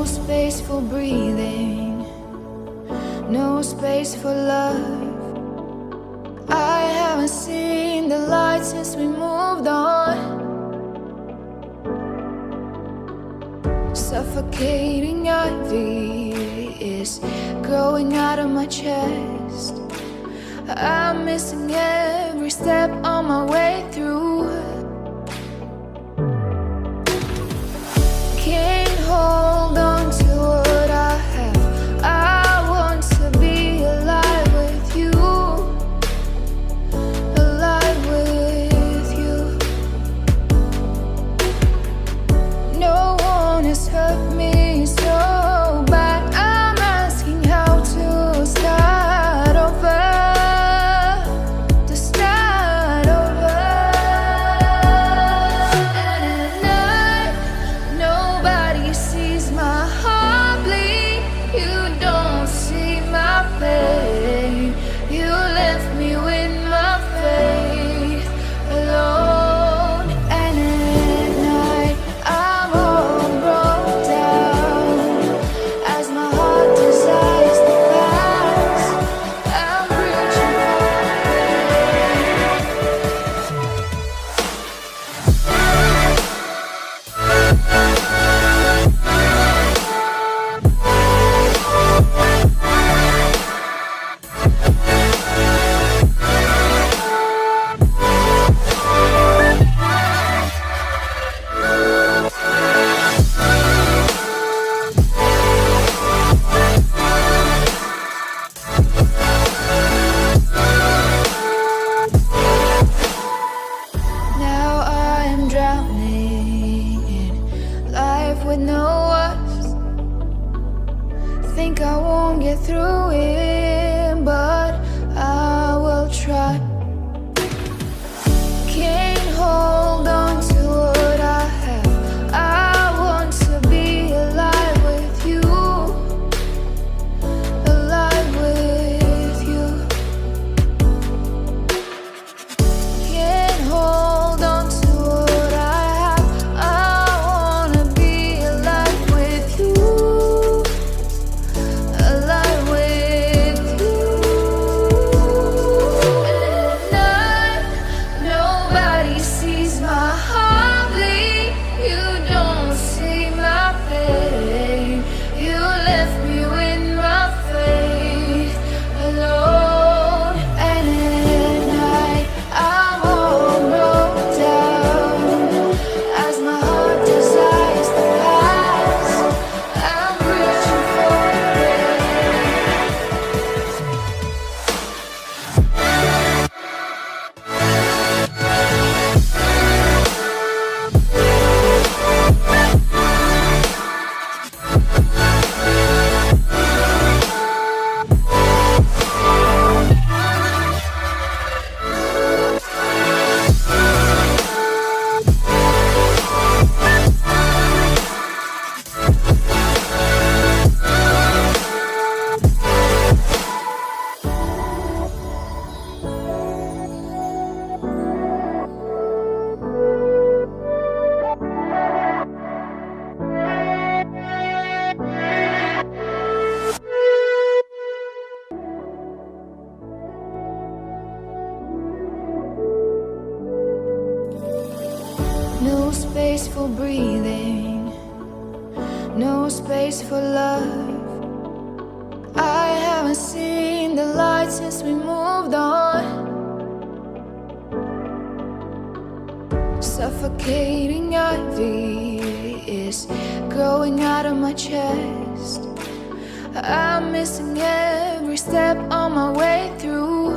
No space for breathing, no space for love. I haven't seen the light since we moved on. Suffocating ivy is growing out of my chest. I'm missing every step on my way through. Can't hold on to what I have. I want to be alive with you, alive with you. No one has hurt me so bad. I'm asking how to start over, to start over. And at night, nobody sees my heart bleed. You don't see my pain. You left me with my faith alone. And at night, I'm all broke down as my heart desires the past. I'm reaching Now I am drowning in life with no words. Think I won't get through it, but I will try. Can't hold on to what I have. I want to be alive with you, alive with you. Can't hold on to what I have. I wanna be alive with you, alive with you. At night, nobody sees my heart bleed. You don't see my pain. You left me with my faith alone. And at night, I'm all broke down as my heart desires the past. I'm reaching for no space for breathing, no space for love. I haven't seen the light since we moved on. Suffocating ivy is growing out of my chest. I'm missing every step on my way through.